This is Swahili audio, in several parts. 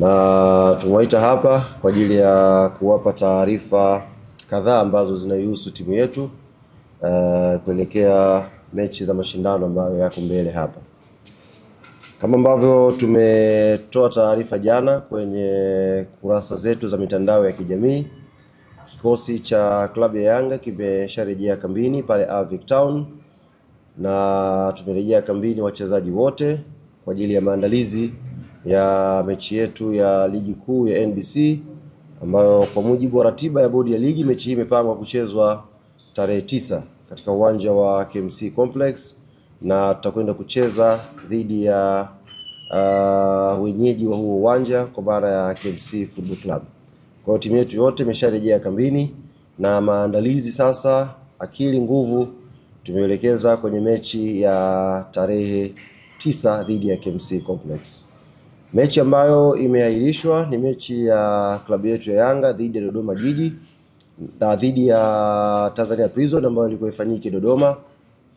Na tumewaita hapa kwa ajili ya kuwapa taarifa kadhaa ambazo zinahusu timu yetu kuelekea mechi za mashindano ambayo yako mbele hapa. Kama ambavyo tumetoa taarifa jana kwenye kurasa zetu za mitandao ya kijamii, kikosi cha klabu ya Yanga kimesharejea kambini pale Avic Town, na tumerejea kambini wachezaji wote kwa ajili ya maandalizi ya mechi yetu ya ligi kuu ya NBC, ambayo kwa mujibu wa ratiba ya bodi ya ligi mechi hii imepangwa kuchezwa tarehe 9 katika uwanja wa KMC Complex, na tutakwenda kucheza dhidi ya wenyeji wa huo uwanja kwa maana ya KMC Football Club. Kwa hiyo timu yetu yote imesharejea kambini na maandalizi sasa, akili nguvu tumeelekeza kwenye mechi ya tarehe 9 dhidi ya KMC Complex. Mechi ambayo imeahirishwa ni mechi ya klabu yetu ya Yanga dhidi ya Dodoma Jiji na dhidi ya Tanzania Prison ambayo ilikuwa ifanyike Dodoma.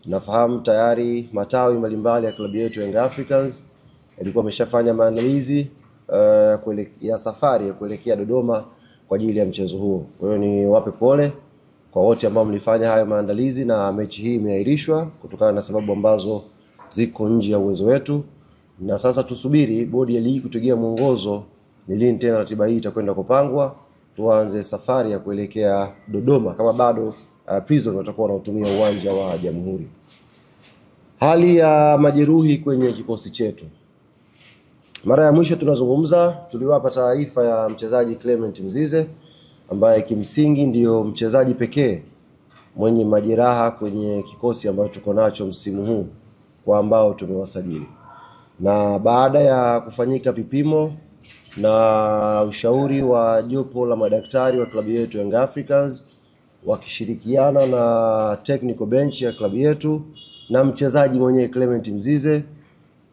Nafahamu tayari matawi mbalimbali ya klabu yetu Young Africans ilikuwa ameshafanya maandalizi ya safari ya kuelekea Dodoma kwa ajili ya mchezo huo. Kwa hiyo ni wape pole kwa wote ambao mlifanya hayo maandalizi, na mechi hii imeahirishwa kutokana na sababu ambazo ziko nje ya uwezo wetu. Na sasa tusubiri bodi ya ligi kutegea mwongozo ni lini tena ratiba hii itakwenda kupangwa, tuanze safari ya kuelekea Dodoma kama bado Prison watakuwa wanatumia uwanja wa Jamhuri. Hali ya majeruhi kwenye kikosi chetu. Mara ya mwisho tunazungumza tuliwapa taarifa ya mchezaji Clement Mzize ambaye kimsingi ndiyo mchezaji pekee mwenye majeraha kwenye kikosi ambacho tuko nacho msimu huu kwa ambao tumewasajili. Na baada ya kufanyika vipimo na ushauri wa jopo la madaktari wa klabu yetu Young Africans wakishirikiana na technical bench ya klabu yetu na mchezaji mwenyewe Clement Mzize,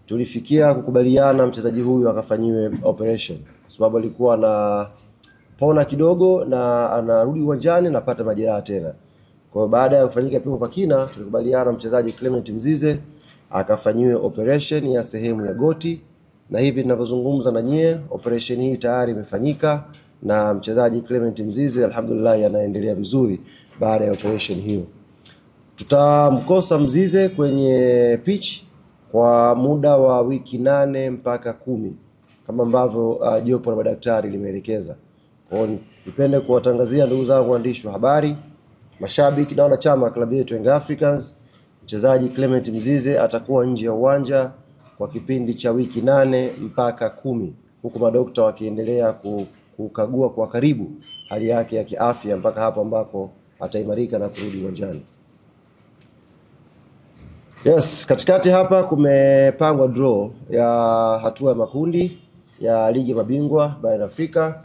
tulifikia kukubaliana mchezaji huyu akafanyiwe operation kwa sababu alikuwa na pona kidogo na anarudi uwanjani na pata majeraha tena. Kwa baada ya kufanyika vipimo vya kina, tulikubaliana mchezaji Clement Mzize akafanyiwe operation ya sehemu ya goti, na hivi ninavyozungumza na nyie operation hii tayari imefanyika na mchezaji Clement Mzize alhamdulillah anaendelea vizuri baada ya operation hiyo. Tutamkosa Mzize kwenye pitch kwa muda wa wiki 8 mpaka 10 kama ambavyo jopo la madaktari limeelekeza. Kwa hiyo nipende kuwatangazia ndugu zangu waandishi wa habari, mashabiki na wanachama klabu yetu Young Africans, mchezaji Clement Mzize atakuwa nje ya uwanja kwa kipindi cha wiki 8 mpaka 10, huku madokta wakiendelea kukagua kwa karibu hali yake ya kiafya mpaka hapo ambako ataimarika na kurudi uwanjani. Yes, katikati hapa kumepangwa draw ya hatua ya makundi ya ligi mabingwa barani Afrika,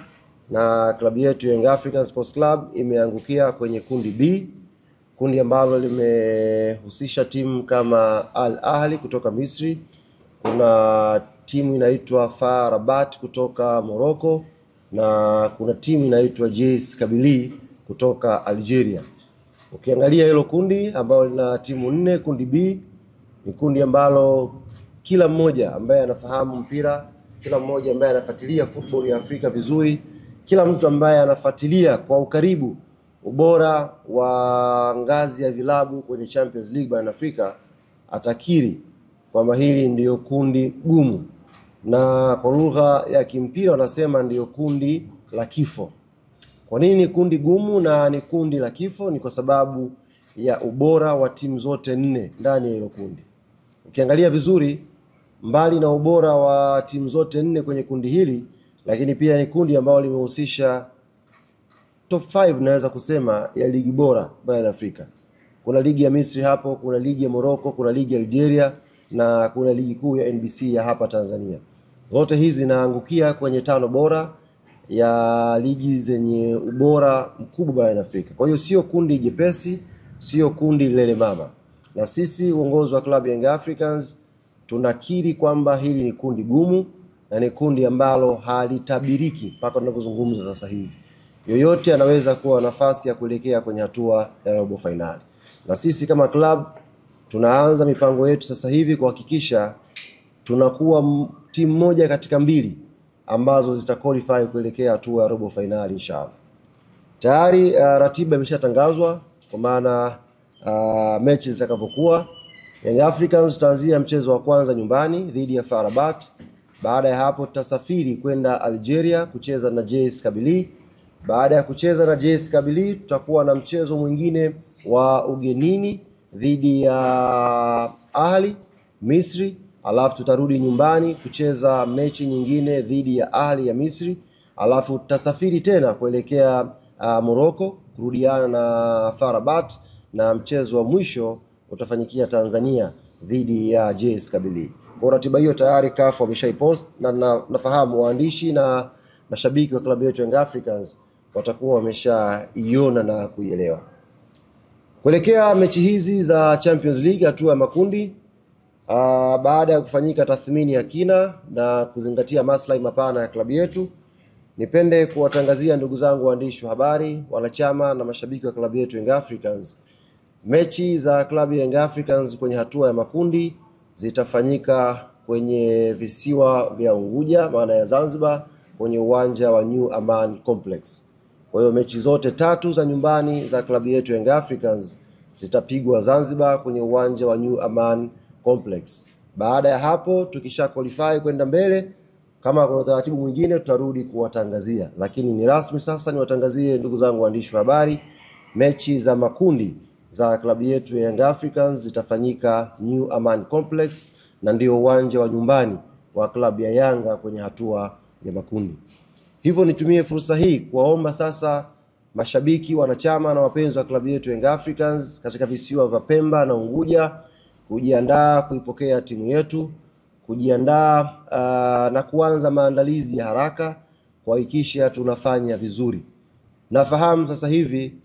na klabu yetu Young African Sports Club imeangukia kwenye kundi B, kundi ambalo limehusisha timu kama Al Ahly kutoka Misri, kuna timu inaitwa FAR Rabat kutoka Morocco, na kuna timu inaitwa JS Kabylie kutoka Algeria. Ukiangalia hilo kundi ambalo lina timu 4, kundi B ni kundi ambalo kila mmoja ambaye anafahamu mpira, kila mmoja ambaye anafuatilia football ya Afrika vizuri, kila mtu ambaye anafuatilia kwa ukaribu ubora wa ngazi ya vilabu kwenye Champions League barani Afrika atakiri kwamba hili ndiyo kundi gumu, na kwa lugha ya kimpira wanasema ndiyo kundi la kifo. Kwa nini ni kundi gumu na ni kundi la kifo? Ni kwa sababu ya ubora wa timu zote 4 ndani ya hilo kundi. Ukiangalia vizuri, mbali na ubora wa timu zote 4 kwenye kundi hili, lakini pia ni kundi ambalo limehusisha top 5 naweza kusema ya ligi bora barani Afrika. Kuna ligi ya Misri hapo, kuna ligi ya Morocco, kuna ligi ya Algeria na kuna ligi kuu ya NBC ya hapa Tanzania. Zote hizi zinaangukia kwenye 5 bora ya ligi zenye ubora mkubwa barani Afrika. Kwa hiyo sio kundi jepesi, sio kundi lele mama. Na sisi uongozi wa klabu Young Africans tunakiri kwamba hili ni kundi gumu na ni kundi ambalo halitabiriki mpaka tunapozungumza sasa hivi. Yoyote anaweza kuwa nafasi ya kuelekea kwenye hatua ya robo finali. Na sisi kama club tunaanza mipango yetu sasa hivi kuhakikisha tunakuwa timu moja katika 2 ambazo zitaqualify kuelekea hatua ya robo finali inshallah. Tayari ratiba imeshatangazwa kwa maana mechi zitakavyokuwa. Young Africans tutaanzia mchezo wa kwanza nyumbani dhidi ya FAR Rabat. Baada ya hapo tutasafiri kwenda Algeria kucheza na JS Kabylie. Baada ya kucheza na JS Kabylie tutakuwa na mchezo mwingine wa ugenini dhidi ya Ahli Misri, alafu tutarudi nyumbani kucheza mechi nyingine dhidi ya Ahli ya Misri, alafu tutasafiri tena kuelekea Morocco kurudiana na FAR Rabat, na mchezo wa mwisho utafanyikia Tanzania dhidi ya JS Kabylie. Kwa ratiba hiyo tayari CAF wameshaipost na nafahamu waandishi na mashabiki wa klabu yetu Young Africans watakuwa wameshaiona na kuielewa. Kuelekea mechi hizi za Champions League hatua ya makundi, baada ya kufanyika tathmini ya kina na kuzingatia maslahi mapana ya klabu yetu, nipende kuwatangazia ndugu zangu waandishi wa habari, wanachama na mashabiki wa klabu yetu Young Africans, mechi za klabu ya Young Africans kwenye hatua ya makundi zitafanyika kwenye visiwa vya Unguja, maana ya Zanzibar, kwenye uwanja wa New Aman Complex. Kwa hiyo mechi zote tatu za nyumbani za klabu yetu Young Africans zitapigwa Zanzibar kwenye uwanja wa New Aman Complex. Baada ya hapo tukisha qualify kwenda mbele, kama kuna utaratibu mwingine tutarudi kuwatangazia, lakini ni rasmi sasa niwatangazie ndugu zangu waandishi wa habari, mechi za makundi za klabu yetu Young Africans zitafanyika New Aman Complex, na ndio uwanja wa nyumbani wa klabu ya Yanga kwenye hatua ya makundi. Hivyo nitumie fursa hii kuwaomba sasa mashabiki, wanachama na wapenzi wa klabu yetu Young Africans katika visiwa vya Pemba na Unguja kujiandaa kuipokea timu yetu, kujiandaa na kuanza maandalizi ya haraka kuhakikisha tunafanya vizuri. Nafahamu sasa hivi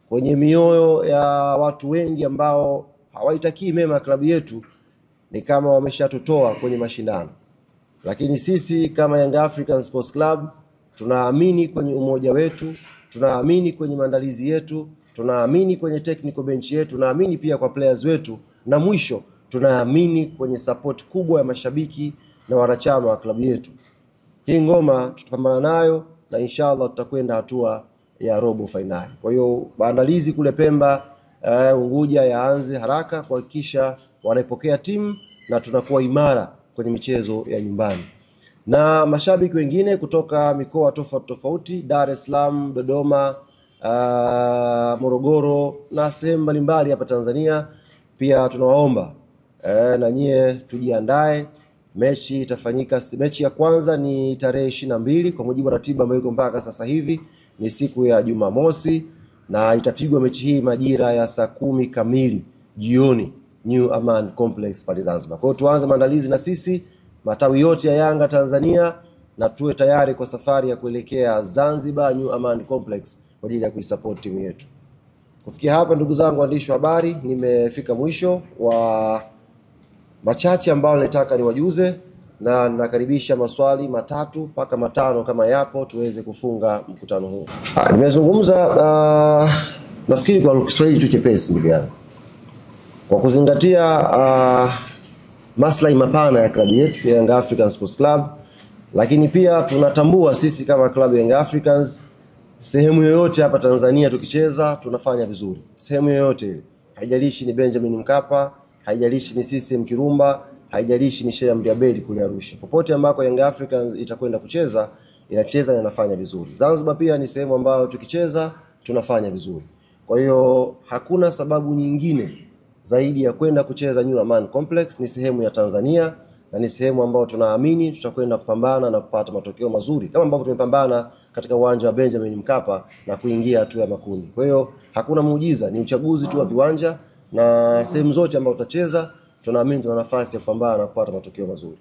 kwenye mioyo ya watu wengi ambao hawaitakii mema klabu yetu ni kama wameshatutoa kwenye mashindano, lakini sisi kama Young African Sports Club tunaamini kwenye umoja wetu, tunaamini kwenye maandalizi yetu, tunaamini kwenye technical bench yetu, tunaamini pia kwa players wetu, na mwisho tunaamini kwenye support kubwa ya mashabiki na wanachama wa klabu yetu. Hii ngoma tutapambana nayo na inshallah tutakwenda hatua ya robo finali. Kwa hiyo maandalizi kule Pemba, Unguja yaanze haraka kuhakikisha wanaipokea timu na tunakuwa imara kwenye michezo ya nyumbani. Na mashabiki wengine kutoka mikoa tofauti, Dar es Salaam, Dodoma, Morogoro na sehemu mbalimbali hapa Tanzania, pia tunawaomba na nyie tujiandae. Mechi itafanyika, mechi ya kwanza ni tarehe 22 kwa mujibu wa ratiba ambayo iko mpaka sasa hivi, ni siku ya Jumamosi, na itapigwa mechi hii majira ya saa 10 kamili jioni New Aman Complex pale Zanzibar. Kwa hiyo tuanze maandalizi na sisi matawi yote ya Yanga Tanzania na tuwe tayari kwa safari ya kuelekea Zanzibar New Aman Complex kwa ajili ya kuisupport timu yetu. Kufikia hapa ndugu zangu waandishi wa habari, nimefika mwisho wa machache ambao nilitaka niwajuze, na nakaribisha maswali 3 mpaka 5 kama yapo tuweze kufunga mkutano huu. Nimezungumza nafikiri kwa Kiswahili tu chepesi ndugu yangu, kwa kuzingatia maslahi mapana ya klabu yetu ya Young African Sports Club, lakini pia tunatambua sisi kama klabu ya Young Africans sehemu yoyote hapa Tanzania tukicheza tunafanya vizuri. Sehemu yoyote ile, haijalishi ni Benjamin Mkapa, haijalishi ni CCM Kirumba, haijalishi ni Sheikh Amri Abeid kule Arusha. Popote ambako Young Africans itakwenda kucheza, inacheza na inafanya vizuri. Zanzibar pia ni sehemu ambayo tukicheza tunafanya vizuri. Kwa hiyo hakuna sababu nyingine zaidi ya kwenda kucheza New Aman Complex. Ni sehemu ya Tanzania na ni sehemu ambayo tunaamini tutakwenda kupambana na kupata matokeo mazuri kama ambavyo tumepambana katika uwanja wa Benjamin Mkapa na kuingia hatua ya makundi. Kwa hiyo hakuna muujiza, ni uchaguzi tu wa viwanja, na sehemu zote ambazo tutacheza tunaamini tuna nafasi ya kupambana na kupata matokeo mazuri.